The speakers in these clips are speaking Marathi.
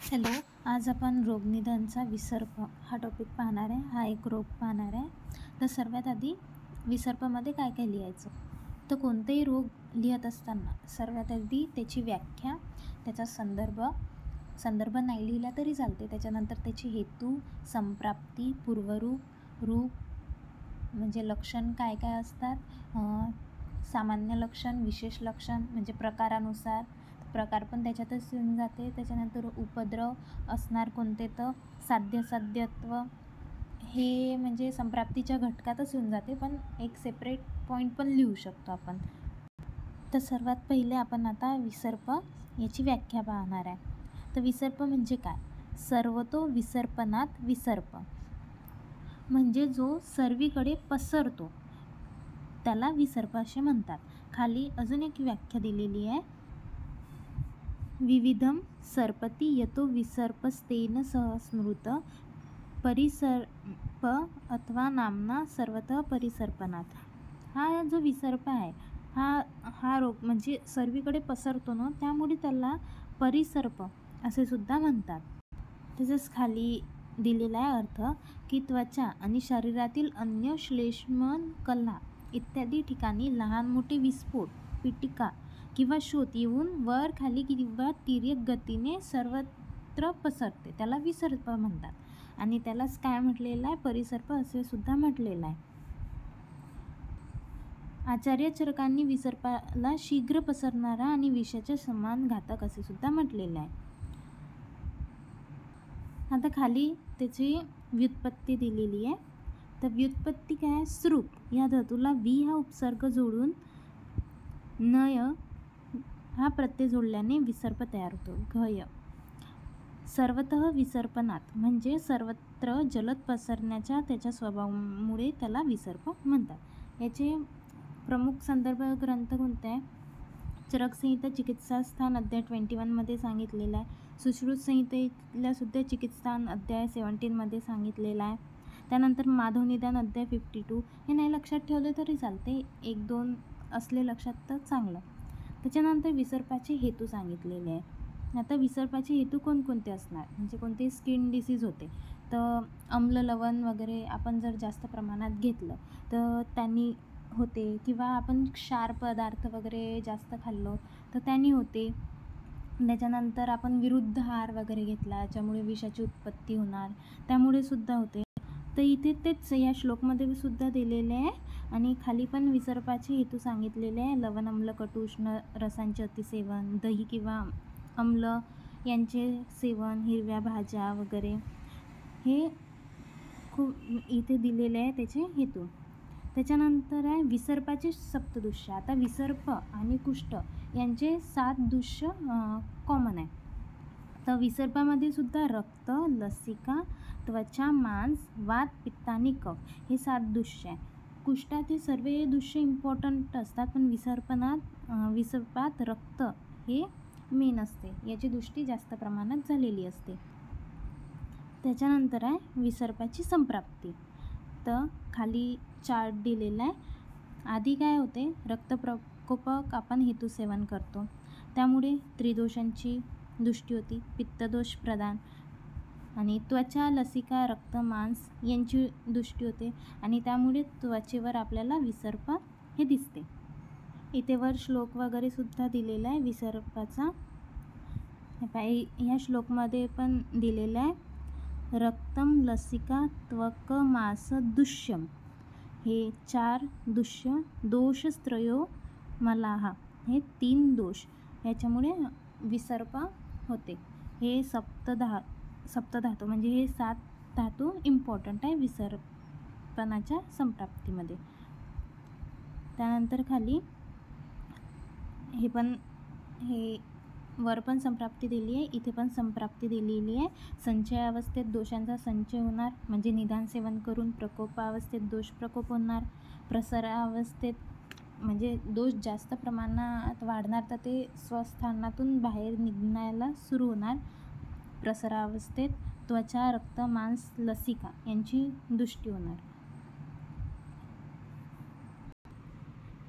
हॅलो, आज आपण रोगनिदानचा विसर्प हा टॉपिक पाहणार आहे. हा एक रोग पाहणार आहे. तर सर्वात आधी विसर्पामध्ये काय काय लिहायचं. तर कोणतेही रोग लिहत असताना सर्वात आधी त्याची व्याख्या, त्याचा संदर्भ नाही लिहिला तरी चालते. त्याच्यानंतर त्याची हेतू, संप्राप्ती, पूर्वरूप, रूप म्हणजे लक्षण काय काय असतात, सामान्य लक्षण, विशेष लक्षण म्हणजे प्रकारानुसार प्रकार पण त्याच्यातच येऊन जाते. त्याच्यानंतर उपद्रव असणार कोणते, तर साध्यत्व हे म्हणजे संप्राप्तीच्या घटकातच येऊन जाते, पण एक सेपरेट पॉईंट पण लिहू शकतो आपण. तर सर्वात पहिले आपण आता विसर्प याची व्याख्या पाहणार आहे. तर विसर्प म्हणजे काय? सर्वतो विसर्पणात विसर्प म्हणजे जो सर्वीकडे पसरतो त्याला विसर्प असे म्हणतात. खाली अजून एक व्याख्या दिलेली आहे. विविधम सर्पती यतो विसर्पस्तेन सह स्मृत परिसर्प अथवा नामना सर्वतः परिसर्पणात. हा जो विसर्प आहे हा रोग म्हणजे सर्वीकडे पसरतो ना, त्यामुळे त्याला परिसर्प असे सुद्धा म्हणतात. तसेच खाली दिलेला आहे अर्थ की त्वचा आणि शरीरातील अन्य श्लेष्मन कला इत्यादी ठिकाणी लहान मोठे विस्फोट, पिटिका किंवा शोथ येऊन वर खाली किंवा तिर्यक गतीने सर्वत्र पसरते, त्याला विसर्प म्हणतात. आणि त्यालाच काय म्हटलेलं आहे? परिसर्प असे सुद्धा म्हटलेलं आहे. आचार्य चरकांनी विसर्पाला शीघ्र पसरणारा आणि विषाच्या समान घातक असे सुद्धा म्हटलेलं आहे. आता खाली त्याची व्युत्पत्ती दिलेली आहे. तर व्युत्पत्ती काय? सृप या धातूला वी हा उपसर्ग जोडून नय हा प्रत्यय जोडल्याने विसर्प तयार होतो. घय सर्वतः विसर्पणात म्हणजे सर्वत्र जलद पसरण्याच्या त्याच्या स्वभावामुळे त्याला विसर्प म्हणतात. याचे प्रमुख संदर्भ ग्रंथ कोणते आहे? चरक संहिता चिकित्सा स्थान अध्याय 21 सांगितलेला आहे. सुश्रुत संहितेला सुद्धा चिकित्सा अध्याय 17 सांगितलेला आहे. त्यानंतर माधव निदान अध्याय 52. हे नाही लक्षात ठेवले तरी चालते, 1-2 असले लक्षात तर चांगलं. त्याच्यानंतर विसर्पाचे हेतू सांगितलेले आहे. आता विसर्पाचे हेतू कोणकोणते असणार, म्हणजे कोणते स्किन डिसीज होते तर आम्ल लवण वगैरे आपण जर जास्त प्रमाणात घेतलं तर त्यांनी होते, किंवा आपण क्षार पदार्थ वगैरे जास्त खाल्लो तर त्यांनी होते. त्याच्यानंतर आपण विरुद्ध आहार वगैरे घेतला ज्यामुळे विषाची उत्पत्ती होणार, त्यामुळे सुद्धा होते. तर इथे तेच या श्लोकमध्ये सुद्धा दिलेले आहे. आणि खाली पण विसर्पाचे हेतू सांगितलेले आहे. लवण, आम्ल, कटू, उष्ण रसांचे अतिसेवन, दही किंवा आम्ल यांचे सेवन, हिरव्या भाज्या वगैरे हे खूप इथे दिलेले आहे त्याचे हेतू. त्याच्यानंतर आहे विसर्पाचे सप्तदुष्य. आता विसर्प आणि कुष्ठ यांचे 7 दुष्य कॉमन आहे. तर विसर्पामध्ये सुद्धा रक्त, लसिका, त्वचा, मांस, वात, पित्त आणि कफ हे 7 दुष्य आहे. कुष्ठात हे सर्व दुष्य इम्पॉर्टंट असतात, पण विसर्पात रक्त हे मेन असते, याची दृष्टी जास्त प्रमाणात झालेली असते. त्याच्यानंतर आहे विसर्पाची संप्राप्ती. तर खाली चार्ट दिलेला आहे. आधी काय होते? रक्तप्रकोपक आपण हेतू सेवन करतो, त्यामुळे त्रिदोषांची दृष्टी होती, पित्तदोष प्रधान, आणि त्वचा, लसिका, रक्त, मांस यांची दृष्टी होते, आणि त्यामुळे त्वचेवर आपल्याला विसर्प हे दिसते. इथे वर श्लोक वगैरे सुद्धा दिलेला आहे विसर्पाचा. ह्या श्लोकमध्ये पण दिलेलं आहे. रक्तम, लसिका, त्वक, मांस, दुष्यम हे 4 दुष्य, दोषत्रयो मलाहा हे 3 दोष, याच्यामुळे विसर्प होते. हे सप्तधातू म्हणजे हे 7 धातू इम्पॉर्टंट आहे विसर्पणाच्या संप्राप्तीमध्ये. त्यानंतर खाली हे वर पण संप्राप्ती दिली आहे, इथे पण संप्राप्ती दिलेली आहे. संचयावस्थेत दोषांचा संचय होणार म्हणजे निदान सेवन करून, प्रकोपावस्थेत दोष प्रकोप होणार, प्रसरावस्थेत म्हणजे दोष जास्त प्रमाणात वाढणार तर ते स्वस्थानातून बाहेर निघण्याला सुरू होणार. प्रसरावस्थेत त्वचा, रक्त, मांस, लसिका यांची दृष्टी होणार.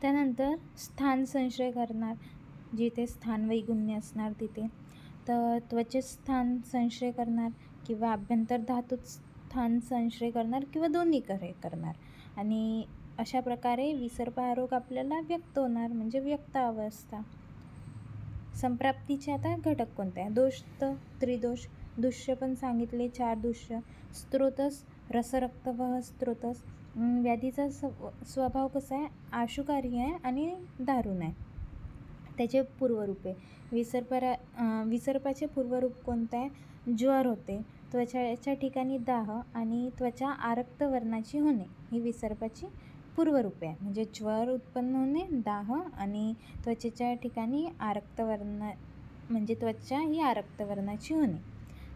त्यानंतर स्थान संशय करणार, जिथे स्थान वैगुण्य असणार तिथे. तर त्वचेस्थान संश्रय करणार किंवा आभ्यंतर धातूत स्थान संश्रय करणार किंवा दोन्ही करणार. आणि अशा प्रकारे विसर्प हा रोग आपल्याला व्यक्त होणार, म्हणजे व्यक्त अवस्था. संप्राप्तीचे आता घटक कोणते आहे? दोष तर त्रिदोष, दुष्य पण सांगितले 4 दुष्य. स्त्रोतस रसरक्तवह स्त्रोतस. व्याधीचा स्वभाव कसा आहे? आशुकारी आहे आणि दारुण आहे. त्याचे पूर्वरूपे विसर्पाचे पूर्वरूप कोणतं आहे? ज्वर होते, त्वचाच्या ठिकाणी दाह आणि त्वचा आरक्त वर्णाची होणे ही विसर्पाची पूर्वरूपे आहे. म्हणजे ज्वर उत्पन्न होणे, दाह आणि त्वचेच्या ठिकाणी आरक्त वर्ण, म्हणजे त्वचा ही आरक्त वर्णाची होणे.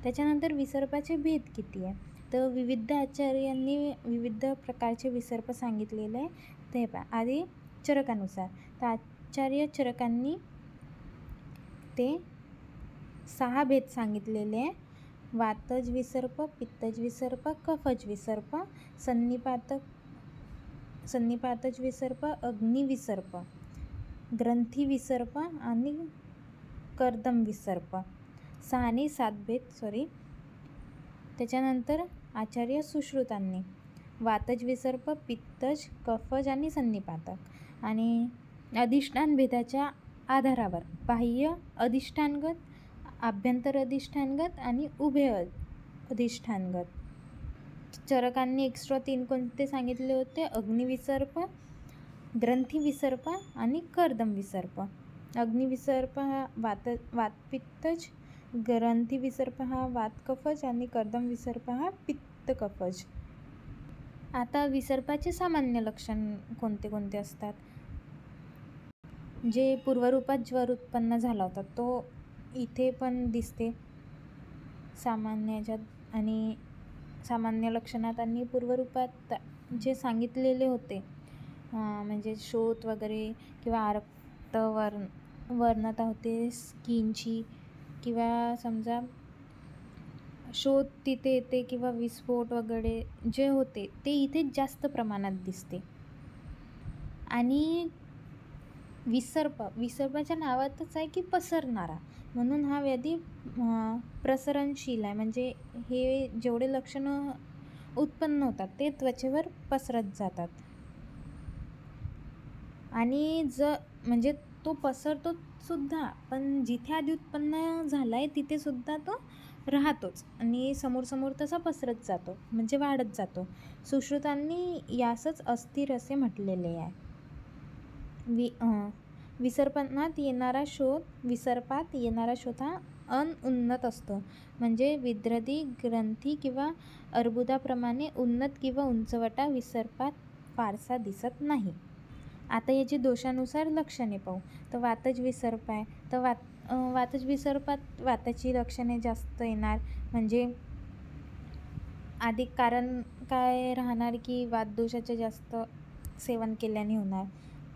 त्याच्यानंतर विसर्पाचे भेद किती आहे? तर विविध आचार्यांनी विविध प्रकारचे विसर्प सांगितलेले आहे. ते पहा. आधी चरकानुसार, तर आचार्य चरकांनी ते 6 भेद सांगितलेले आहे. वातज विसर्प, पित्तज विसर्प, कफज विसर्प, सन्निपातज विसर्प, अग्निविसर्प, ग्रंथी विसर्प आणि कर्दम विसर्प. 6 आणि 7 भेद. त्याच्यानंतर आचार्य सुश्रुतांनी वातज विसर्प, पित्तज, कफज आणि सन्निपातक. आणि अधिष्ठान भेदाच्या आधारावर बाह्य अधिष्ठानगत, आभ्यंतर अधिष्ठानगत आणि उभय अधिष्ठानगत. चरकांनी एक्स्ट्रा 3 कोणते सांगितले होते? अग्निविसर्प, ग्रंथी विसर्प आणि कर्दम विसर्प. अग्निविसर्प हा वातपित्तज, ग्रंथी विसर्प हा वातकफज आणि कर्दम विसर्प हा पित्तकफज. आता विसर्पाचे सामान्य लक्षण कोणते कोणते असतात? जे पूर्वरूपात ज्वर उत्पन्न झाला होता तो इथे पण दिसते सामान्याच्यात, आणि सामान्य लक्षणात आणि पूर्वरूपात जे सांगितलेले होते म्हणजे शोथ वगैरे किंवा आरक्त वर्णता होते स्किनची, किंवा समजा शोथ तिथे येते किंवा विस्फोट वगैरे जे होते ते इथे जास्त प्रमाणात दिसते. आणि विसर्पाच्या नावातच आहे की पसरणारा, म्हणून हा व्याधी प्रसरणशील आहे. म्हणजे हे जेवढे लक्षणं उत्पन्न होतात ते त्वचेवर पसरत जातात. आणि म्हणजे तो पसरतो सुद्धा, पण जिथे आधी उत्पन्न झाला आहे तिथे सुद्धा तो राहतोच आणि समोर तसा पसरत जातो, म्हणजे वाढत जातो. सुश्रुतांनी यासच अस्थिर असे म्हटलेले आहे. विसर्पात येणारा शोथ हा अनउन्नत असतो, म्हणजे विद्रदी ग्रंथी किंवा अर्बुदाप्रमाणे उन्नत किंवा उंचवटा विसर्पात फारसा दिसत नाही. आता याची दोषानुसार लक्षणे पाहू. तर वातज विसर्प आहे, तर वातज विसर्पात वाताची लक्षणे जास्त येणार. म्हणजे आधी कारण काय राहणार की वातदोषाचे जास्त सेवन केल्याने होणार.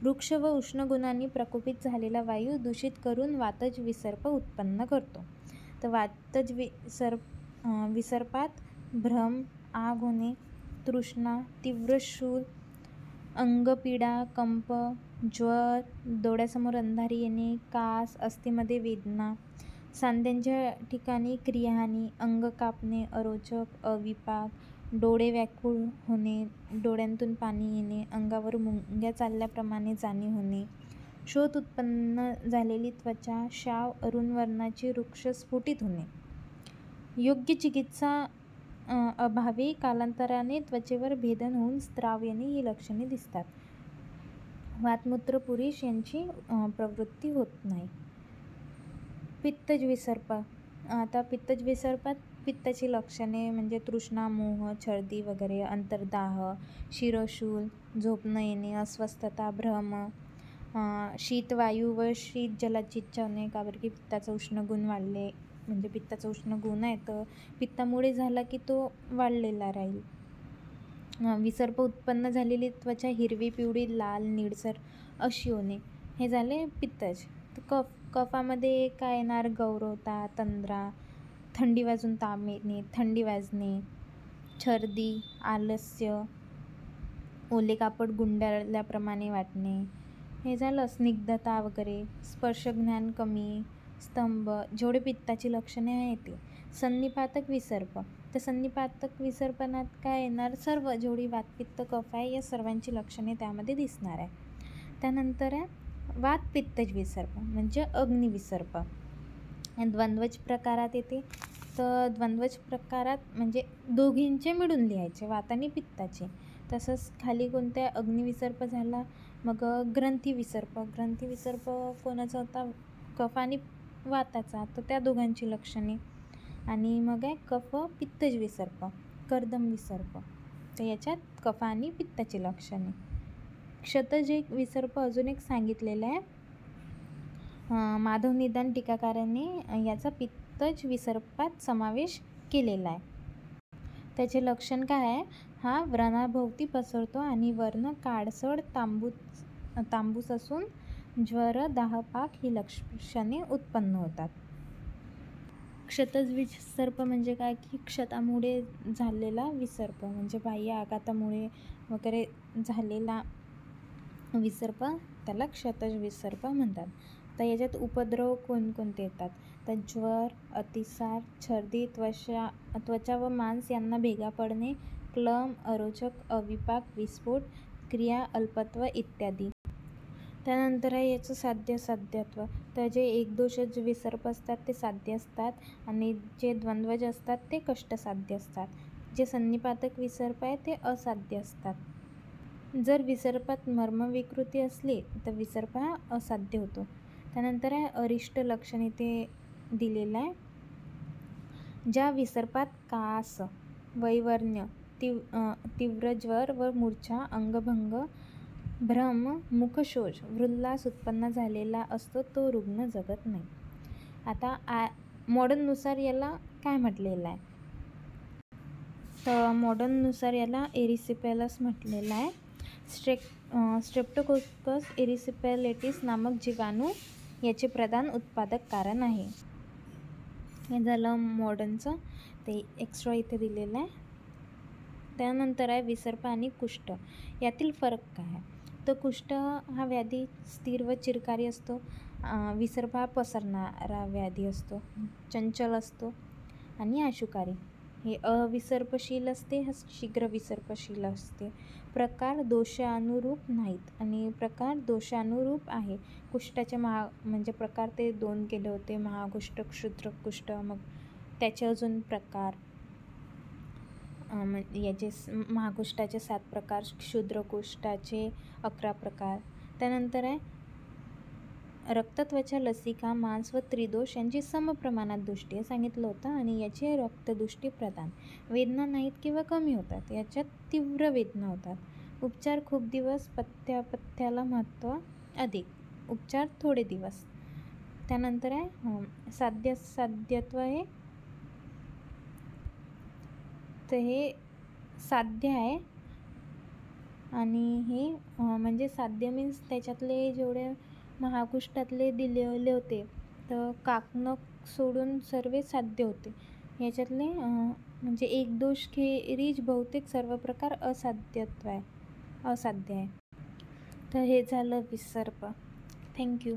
वृक्ष व उष्ण गुणांनी प्रकोपित झालेला वायू दूषित करून वातज विसर्प उत्पन्न करतो. तर वातज विसर्पात भ्रम, आग होणे, तृष्णा, तीव्र शूल, अंगपीडा, कंप, ज्वर, डोळ्यासमोर अंधारी येणे, कास, अस्थिमध्ये वेदना, सांध्यांच्या ठिकाणी क्रियाहानी, अंग कापणे, अरोचक, अविपाक, डोळे व्याकुळ होणे, डोळ्यांतून पाणी येणे, अंगावर मुंग्या चालल्याप्रमाणे जाणीव होणे, शोथ उत्पन्न झालेली त्वचा, शाव, अरुण वर्णाची वृक्ष स्फुटित होणे. योग्य चिकित्सा अभावी कालांतराने त्वचेवर भेदन होऊन स्त्राव येणे ही लक्षणे दिसतात. वातमूत्र पुरुष यांची प्रवृत्ती होत नाही. पित्तज विसर्प. आता पित्तज विसर्पात पित्ताची लक्षणे म्हणजे तृष्णा, मोह, छर्दी वगैरे, अंतर्दाह, शिरशूल, झोप न येणे, अस्वस्थता, भ्रम, शीतवायू व शीत जलाची इच्छा होणे, का बरं की पित्ताचा उष्ण गुण वाढले, म्हणजे पित्ताचा उष्ण गुण आहे तर पित्तामुळे झाला की तो वाढलेला राहील. विसर्प उत्पन्न झालेली त्वचा हिरवी, पिवळी, लाल, निळसर अशी होणे, हे झाले पित्तज. तर कफामध्ये काय येणार? गौरवता, तंद्रा, थंडी वाजून ताप येणे, थंडी वाजणे, छर्दी, आलस्य, ओले कापड गुंडाळल्याप्रमाणे वाटणे, हे झालं. स्निग्धता वगैरे, स्पर्शज्ञान कमी, स्तंभ जेवढे पित्ताची लक्षणे आहे ते. संनिपातक विसर्प, तर संनिपातक विसर्पणात काय येणार, सर्व जेवढी वात पित्त कफ आहे या सर्वांची लक्षणे त्यामध्ये दिसणार आहे. त्यानंतर आहे वात पित्तज विसर्प म्हणजे अग्निविसर्प. द्वंद्वज प्रकारात येते. तर द्वंद्वज प्रकारात म्हणजे दोघींचे मिळून लिहायचे, वात आणि पित्ताचे. तसंच खाली कोणत्या अग्निविसर्प झाला, मग ग्रंथीविसर्प. ग्रंथीविसर्प कोणाचा होता, कफ आणि वाताचा, तर त्या दोघांची लक्षणे. आणि मग आहे कफ पित्तज विसर्प, कर्दम विसर्प, तर याच्यात कफ आणि पित्ताची लक्षणे. क्षतज एक विसर्प अजून एक सांगितलेला आहे. माधव निदान टीकाकारांनी याचा पित्तज विसर्पात समावेश केलेला आहे. त्याचे लक्षण काय आहे, हा व्रणाभोवती पसरतो आणि वर्ण काळसर तांबूस असून ज्वर, दाहपाक ही लक्षणे उत्पन्न होतात. क्षतज विसर्प म्हणजे काय की क्षतामुळे झालेला विसर्प, म्हणजे बाह्य आघातामुळे वगैरे झालेला विसर्प, त्याला क्षतज विसर्प म्हणतात. तर याच्यात उपद्रव कोणकोणते येतात, तर ज्वर, अतिसार, छर्दी, त्वचा व मांस यांना भेगा पडणे, क्लम, अरोचक, अविपाक, विस्फोट, क्रिया, अल्पत्व इत्यादी. त्यानंतर आहे याचं साध्यत्व. तर जे एकदोषज विसर्प असतात ते साध्य असतात आणि जे द्वंद्वज असतात ते कष्टसाध्य असतात. जे संनिपातक विसर्प आहे ते असाध्य असतात. जर विसर्पात मर्मविकृती असली तर विसर्प हा असाध्य होतो. त्यानंतर आहे अरिष्ट लक्षण इथे दिलेलं आहे. ज्या विसर्पात कास, वैवर्ण्य, तीव्र ज्वर व मूर्छा, अंगभंग, भ्रम, मुखशोष, वृल्लास उत्पन्न झालेला असतो तो रुग्ण जगत नाही. आता मॉडर्ननुसार याला काय म्हटलेलं आहे, तर मॉडर्ननुसार याला एरिसिपेलस म्हटलेलं आहे. स्ट्रेप्टोकोकस एरिसिपेलिटिस नामक जीवाणू याचे प्रधान उत्पादक कारण आहे. हे झालं मॉडर्नचं, ते एक्स्ट्रा इथे दिलेलं आहे. त्यानंतर आहे विसर्प आणि कुष्ठ, यातील फरक काय आहे, तर कुष्ठ हा व्याधी स्थिर व चिरकारी असतो. विसर्प हा पसरणारा व्याधी असतो, चंचल असतो आणि आशुकारी. हे अविसर्पशील असते, हा शीघ्र विसर्पशील असते. प्रकार दोषानुरूप नाहीत आणि प्रकार दोषानुरूप आहे. कुष्ठाचे म्हणजे प्रकार ते 2 केले होते, महाकुष्ठ, क्षुद्रकुष्ठ, मग त्याचे अजून प्रकार, याचे महाकुष्ठाचे 7 प्रकार, क्षुद्रकुष्ठाचे 11 प्रकार. त्यानंतर आहे रक्तत्वचा, लसिका, मांस व त्रिदोष यांची समप्रमाणात दृष्टी हे सांगितलं होतं आणि याची रक्तदृष्टी प्रधान. वेदना नाहीत किंवा कमी होतात, याच्यात तीव्र वेदना होतात. उपचार खूप दिवस, पथ्याला महत्त्व अधिक, उपचार थोडे दिवस. त्यानंतर आहे साध्यत्व आहे, तर हे साध्य आहे आणि हे म्हणजे साध्य मीन्स त्याच्यातले जेवढे महाकुष्ठातले दिलेले होते तर काकनक सोडून सर्व साध्य होते. याच्यातले म्हणजे एक दोष खेरीज बहुतेक सर्व प्रकार असाध्य आहे. तर हे झालं विसर्प. थँक्यू.